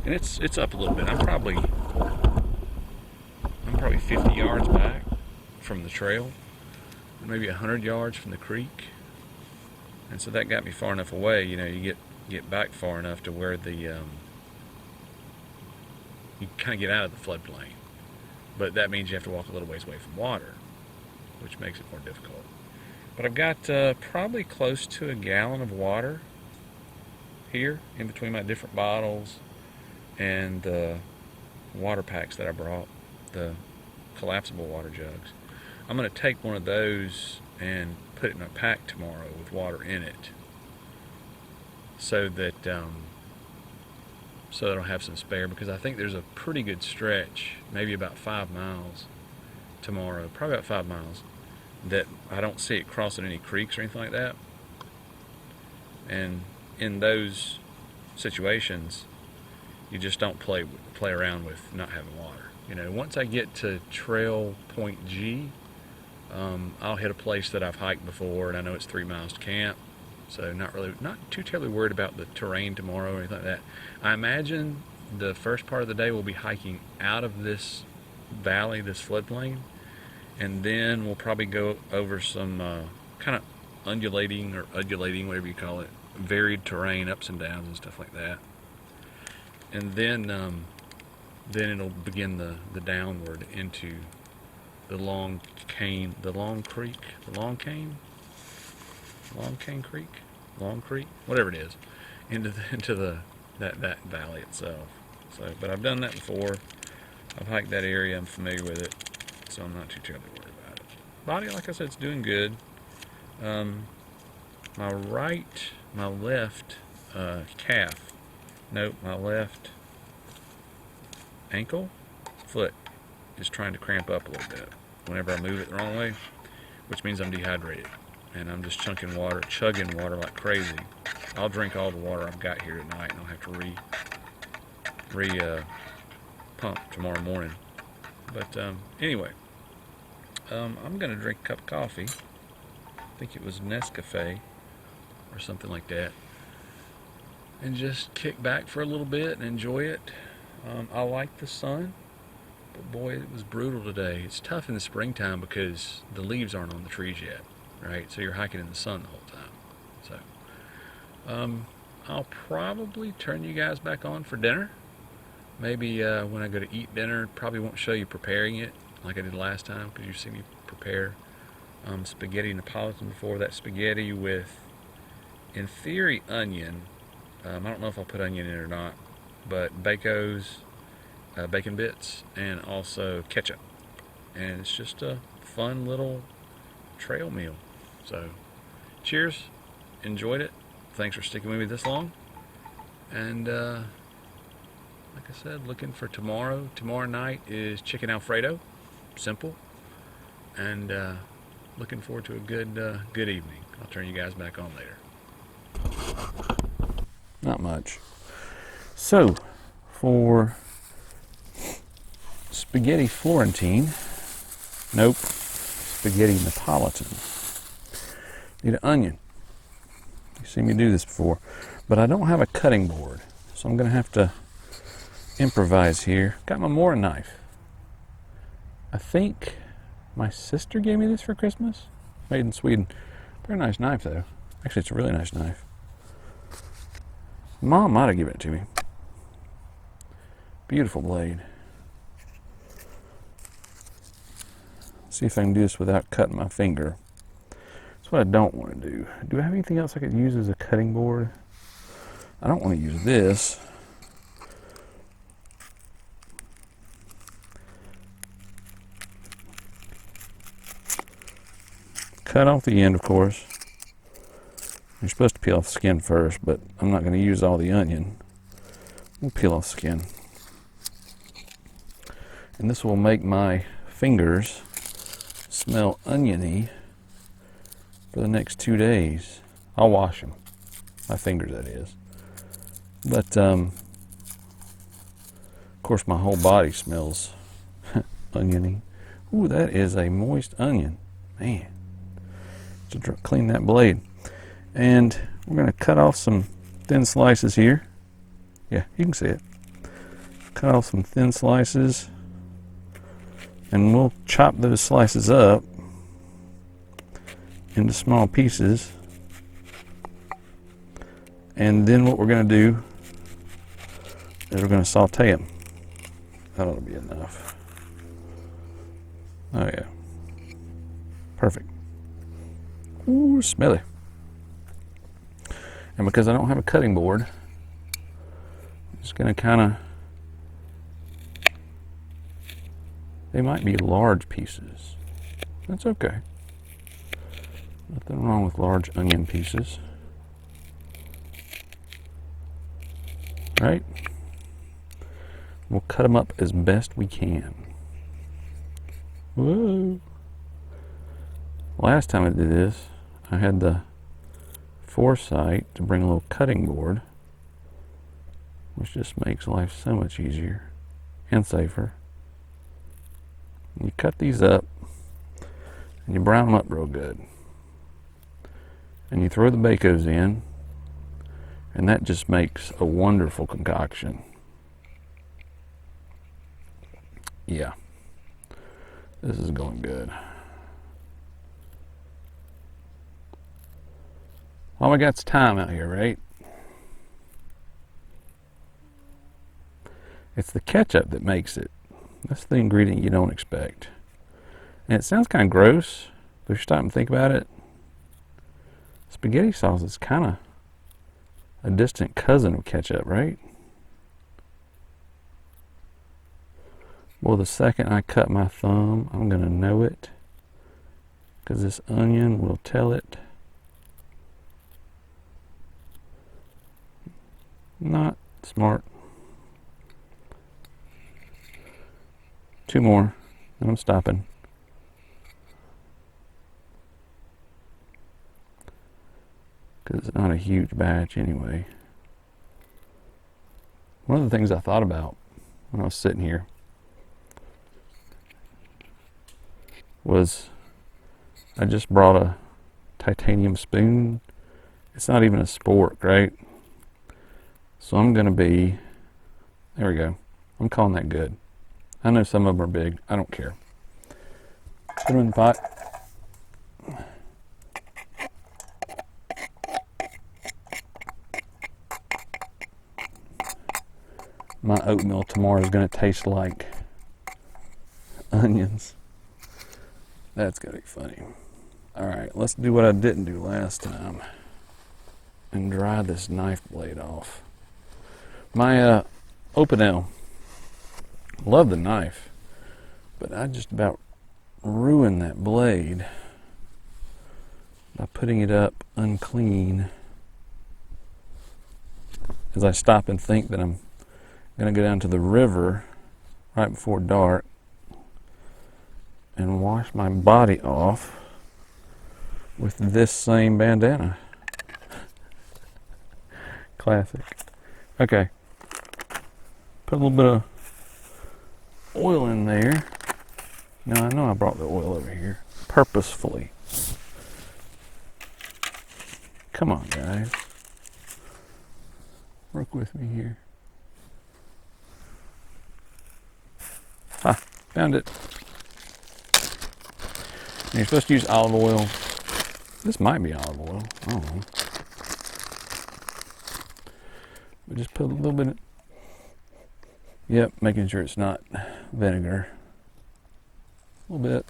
and it's up a little bit. I'm probably 50 yards back from the trail, maybe 100 yards from the creek, and so that got me far enough away. You get back far enough to where you kind of get out of the floodplain, but that means you have to walk a little ways away from water, which makes it more difficult. But I've got probably close to a gallon of water here in between my different bottles and the water packs that I brought, the collapsible water jugs. I'm going to take one of those and put it in my pack tomorrow with water in it, so that I'll have some spare, because I think there's a pretty good stretch, maybe about 5 miles tomorrow, probably about 5 miles, that I don't see it crossing any creeks or anything like that. And in those situations, you just don't play around with not having water. Once I get to trail point G, I'll hit a place that I've hiked before, and I know it's 3 miles to camp, so not too terribly worried about the terrain tomorrow or anything like that. I imagine the first part of the day we'll be hiking out of this valley, this floodplain, and then we'll probably go over some kind of undulating, whatever you call it, varied terrain, ups and downs and stuff like that. And then it'll begin the downward into the Long Cane Creek, whatever it is, into that valley itself. So, but I've done that before. I've hiked that area. I'm familiar with it, so I'm not too terribly worried about it. Body, like I said, it's doing good. My left calf, nope, my left foot is trying to cramp up a little bit whenever I move it the wrong way, which means I'm dehydrated, and I'm just chugging water like crazy. I'll drink all the water I've got here tonight, and I'll have to pump tomorrow morning. But anyway, I'm gonna drink a cup of coffee. I think it was Nescafe or something like that, and just kick back for a little bit and enjoy it. I like the sun, but boy, it was brutal today. It's tough in the springtime because the leaves aren't on the trees yet, right? So you're hiking in the sun the whole time. So I'll probably turn you guys back on for dinner. Maybe when I go to eat dinner, probably won't show you preparing it like I did last time, because you've seen me prepare spaghetti Napolitan before. That spaghetti with, in theory, onion. I don't know if I'll put onion in it or not, but bacon bits, and also ketchup. And it's just a fun little trail meal. So, cheers. Enjoyed it. Thanks for sticking with me this long. And like I said, looking for tomorrow. Tomorrow night is chicken Alfredo. Simple. And looking forward to a good evening. I'll turn you guys back on later. Not much. So, for spaghetti Florentine, nope, spaghetti Napolitan, need an onion. You've seen me do this before, but I don't have a cutting board, so I'm going to have to improvise here. Got my Mora knife. I think my sister gave me this for Christmas. Made in Sweden. Very nice knife, though. Actually, it's a really nice knife. Mom might have given it to me. Beautiful blade. See if I can do this without cutting my finger. That's what I don't want to do. Do I have anything else I could use as a cutting board? I don't want to use this. cut off the end, of course. You're supposed to peel off the skin first, but I'm not going to use all the onion. We'll peel off the skin. And this will make my fingers smell oniony for the next 2 days. I'll wash them. My fingers, that is. But, of course, my whole body smells oniony. Ooh, that is a moist onion. Man. To clean that blade. And we're going to cut off some thin slices here. Yeah, you can see it. Cut off some thin slices. And we'll chop those slices up into small pieces. And then what we're going to do is we're going to saute them. That ought to be enough. Oh yeah. Perfect. Ooh, smelly. And because I don't have a cutting board, I'm just going to kind of, they might be large pieces. That's okay. Nothing wrong with large onion pieces. Right? We'll cut them up as best we can. Whoa. Last time I did this, I had the foresight to bring a little cutting board, which just makes life so much easier and safer. You cut these up and you brown them up real good. And you throw the bacos in, and that just makes a wonderful concoction. Yeah, this is going good. All we got's time out here, right? It's the ketchup that makes it. That's the ingredient you don't expect. And it sounds kind of gross, but if you stop and think about it, spaghetti sauce is kind of a distant cousin of ketchup, right? Well, the second I cut my thumb, I'm going to know it, because this onion will tell it. Not smart. 2 more, and I'm stopping. Because it's not a huge batch anyway. One of the things I thought about when I was sitting here was I just brought a titanium spoon. It's not even a spork, right? So I'm going to be, there we go. I'm calling that good. I know some of them are big. I don't care. Put them in the pot. My oatmeal tomorrow is going to taste like onions. That's going to be funny. All right, let's do what I didn't do last time and dry this knife blade off. My Opinel, love the knife, but I just about ruined that blade by putting it up unclean as I stop and think that I'm going to go down to the river right before dark and wash my body off with this same bandana. Classic. Okay. Put a little bit of oil in there. Now I know I brought the oil over here purposefully. Come on, guys. Work with me here. Ah, found it. And you're supposed to use olive oil. This might be olive oil. I don't know. But just put a little bit. Yep, making sure it's not vinegar. A little bit.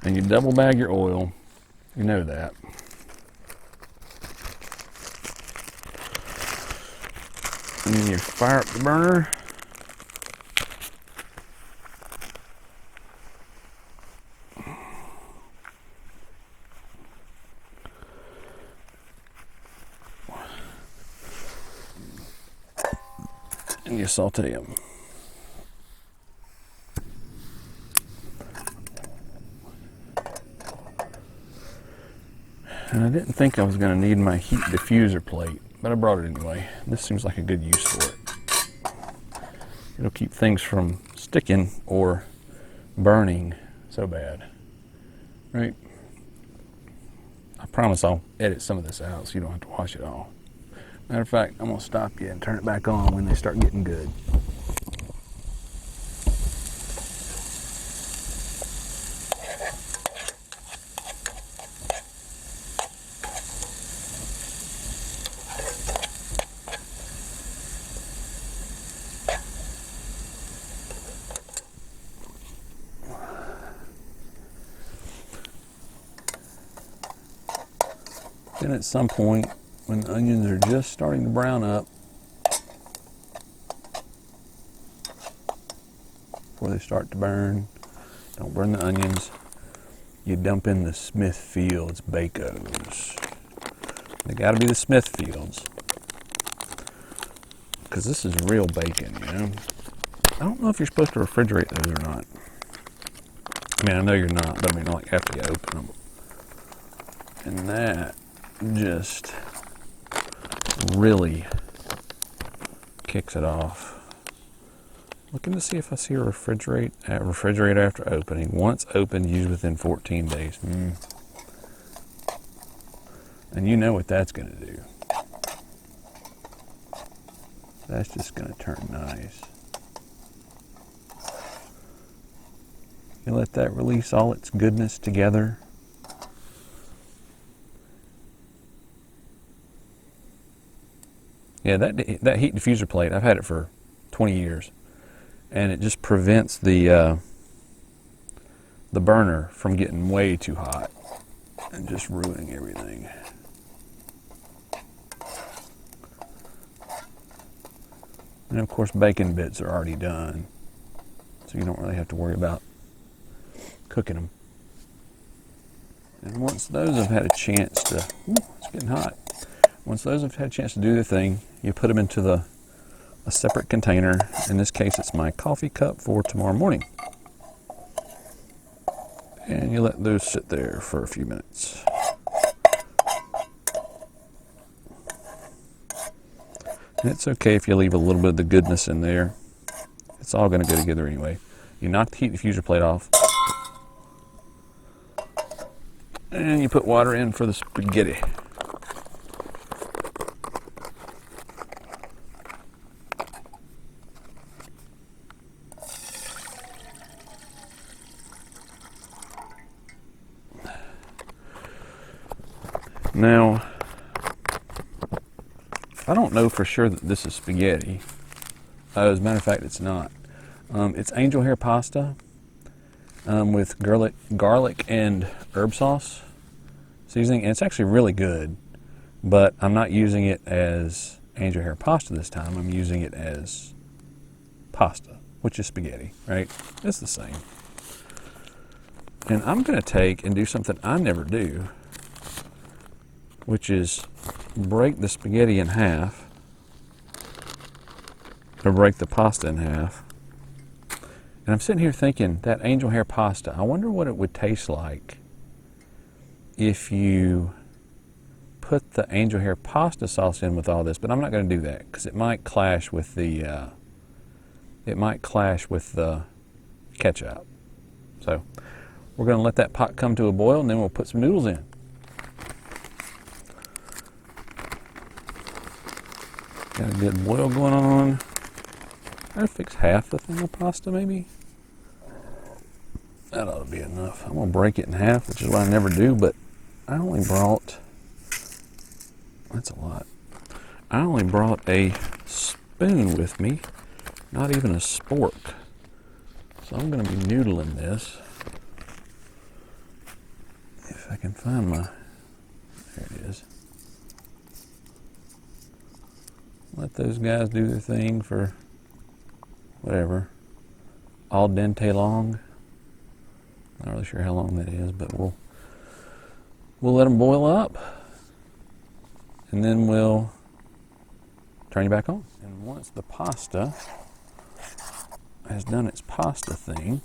And you double bag your oil. You know that. And then you fire up the burner. you saute them. And I didn't think I was going to need my heat diffuser plate, but I brought it anyway. This seems like a good use for it. It'll keep things from sticking or burning so bad, right? I promise I'll edit some of this out so you don't have to watch it all. Matter of fact, I'm going to stop you and turn it back on when they start getting good. Then at some point, when the onions are just starting to brown up, before they start to burn, don't burn the onions, you dump in the Smithfield's Bacos. They gotta be the Smithfields, because this is real bacon, you know? I don't know if you're supposed to refrigerate those or not. I mean, I know you're not, but I mean, like after you open them. And that just really kicks it off. Looking to see if I see a refrigerator after opening. Once opened, used within 14 days. And you know what that's going to do. That's just going to turn nice. You let that release all its goodness together. Yeah, that heat diffuser plate, I've had it for 20 years. And it just prevents the burner from getting way too hot and just ruining everything. And of course, bacon bits are already done, so you don't really have to worry about cooking them. And once those have had a chance to, it's getting hot. Once those have had a chance to do their thing, you put them into a separate container. In this case, it's my coffee cup for tomorrow morning. And you let those sit there for a few minutes. And it's okay if you leave a little bit of the goodness in there. It's all going to go together anyway. You knock the heat diffuser plate off. And you put water in for the spaghetti. Now, I don't know for sure that this is spaghetti. As a matter of fact, it's not. It's angel hair pasta with garlic and herb sauce seasoning, and it's actually really good. But I'm not using it as angel hair pasta this time. I'm using it as pasta, which is spaghetti, right? It's the same. And I'm going to take and do something I never do, which is break the spaghetti in half, or break the pasta in half. And I'm sitting here thinking, that angel hair pasta, I wonder what it would taste like if you put the angel hair pasta sauce in with all this. But I'm not going to do that, because it might clash with the ketchup. So we're going to let that pot come to a boil, and then we'll put some noodles in. Got a good boil going on. I'll fix half the thing of pasta, maybe. That ought to be enough. I'm going to break it in half, which is what I never do, but I only brought, that's a lot. I only brought a spoon with me, not even a spork. So I'm going to be noodling this. If I can find my, there it is. Let those guys do their thing for whatever, al dente long. Not really sure how long that is, but we'll let them boil up, and then we'll turn you back on. And once the pasta has done its pasta thing,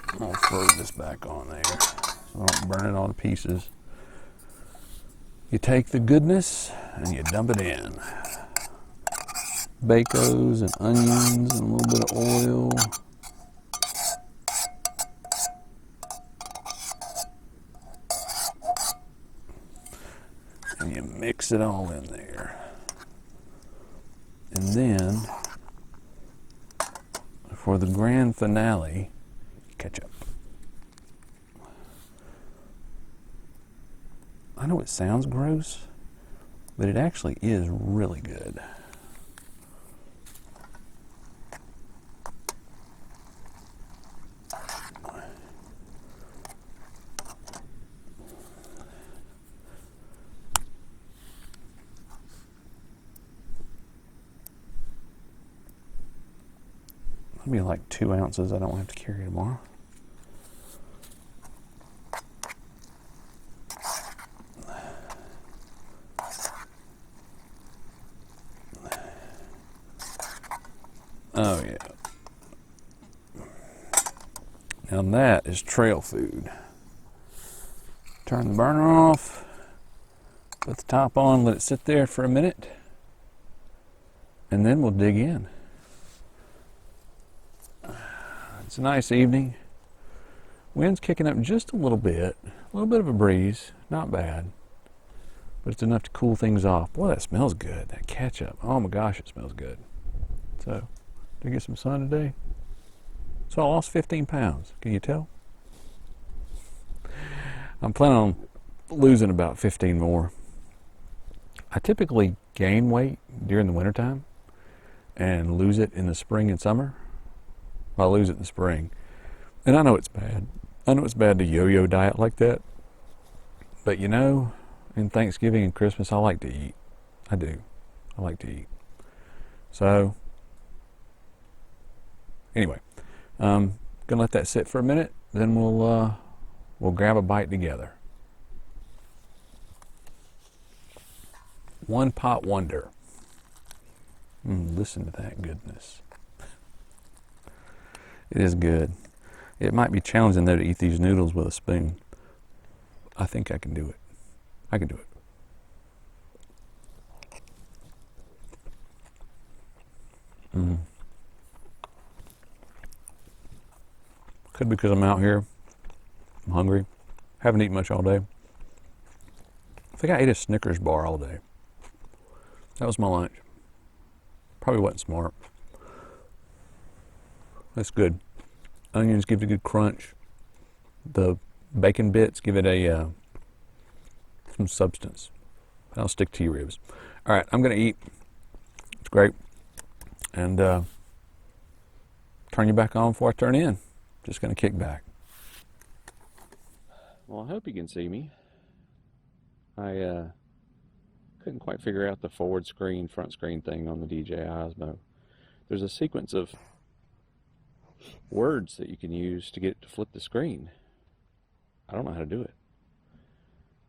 I'm going to throw this back on there so I don't burn it all to pieces. You take the goodness and you dump it in. Bacos and onions and a little bit of oil. And you mix it all in there. And then, for the grand finale, ketchup. I know it sounds gross, but it actually is really good. That'll be like 2 ounces. I don't have to carry tomorrow. Oh yeah. Now that is trail food. Turn the burner off, put the top on, let it sit there for a minute, and then we'll dig in. It's a nice evening. Wind's kicking up just a little bit of a breeze, not bad, but it's enough to cool things off. Boy, that smells good, that ketchup. Oh my gosh, it smells good. So, did I get some sun today? So I lost 15 pounds. Can you tell? I'm planning on losing about 15 more. I typically gain weight during the wintertime and lose it in the spring and summer. Well, I lose it in the spring. And I know it's bad. I know it's bad to yo-yo diet like that. But you know, in Thanksgiving and Christmas, I like to eat. I do. I like to eat. So, anyway, gonna let that sit for a minute. Then we'll grab a bite together. One pot wonder. Listen to that goodness. It is good. It might be challenging though to eat these noodles with a spoon. I think I can do it. I can do it. Could be because I'm out here. I'm hungry. Haven't eaten much all day. I think I ate a Snickers bar all day. That was my lunch. Probably wasn't smart. That's good. Onions give it a good crunch. The bacon bits give it some substance. I'll stick to your ribs. All right, I'm gonna eat. It's great. And turn you back on before I turn in. Just gonna kick back. Well, I hope you can see me. I couldn't quite figure out the forward screen, front screen thing on the DJI Osmo. There's a sequence of words that you can use to get it to flip the screen. I don't know how to do it.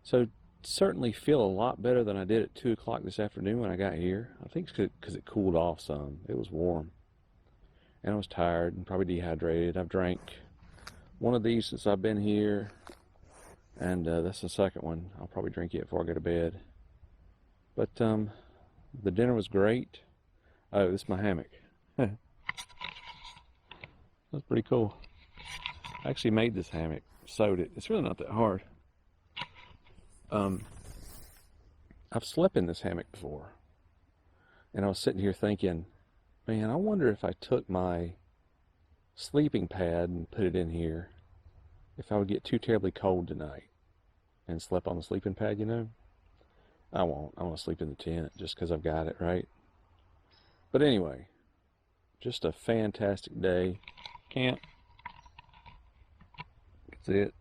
So certainly feel a lot better than I did at 2 o'clock this afternoon when I got here. I think it's because it cooled off some. It was warm. And I was tired and probably dehydrated. I've drank one of these since I've been here. And that's the second one. I'll probably drink it before I go to bed. But the dinner was great. Oh, this is my hammock. That's pretty cool. I actually made this hammock, sewed it. It's really not that hard. I've slept in this hammock before. And I was sitting here thinking, man, I wonder if I took my sleeping pad and put it in here, if I would get too terribly cold tonight and slept on the sleeping pad, you know? I won't. I want to sleep in the tent just because I've got it, right? But anyway, just a fantastic day. Camp. That's it.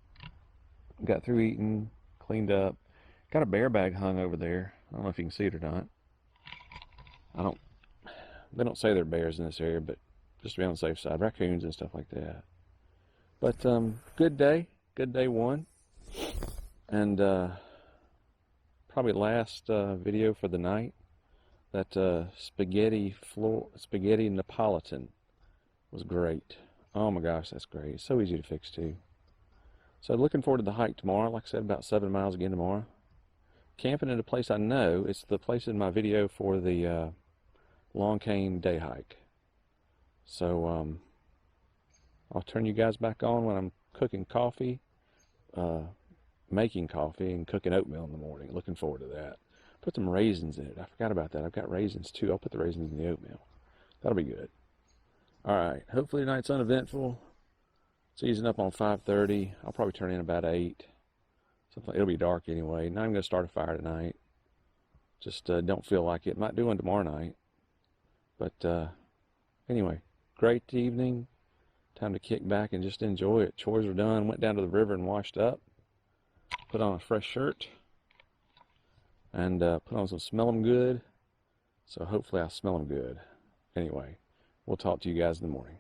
Got through eating, cleaned up. Got a bear bag hung over there. I don't know if you can see it or not. They don't say there are bears in this area, but just to be on the safe side, raccoons and stuff like that. But good day one. And probably last video for the night. That spaghetti Napolitan was great. Oh my gosh, that's great. It's so easy to fix too. So looking forward to the hike tomorrow. Like I said, about 7 miles again tomorrow. Camping in a place I know. It's the place in my video for the Long Cane day hike. So I'll turn you guys back on when I'm cooking coffee, making coffee, and cooking oatmeal in the morning. Looking forward to that. Put some raisins in it. I forgot about that. I've got raisins too. I'll put the raisins in the oatmeal. That'll be good. All right. Hopefully tonight's uneventful. It's easing up on 5:30. I'll probably turn in about 8. Something. It'll be dark anyway. Not even gonna start a fire tonight. Just don't feel like it. Might do one tomorrow night. But anyway, great evening. Time to kick back and just enjoy it. Chores are done. Went down to the river and washed up. Put on a fresh shirt. And put on some Smell 'em Good. So hopefully I smell them good. Anyway, we'll talk to you guys in the morning.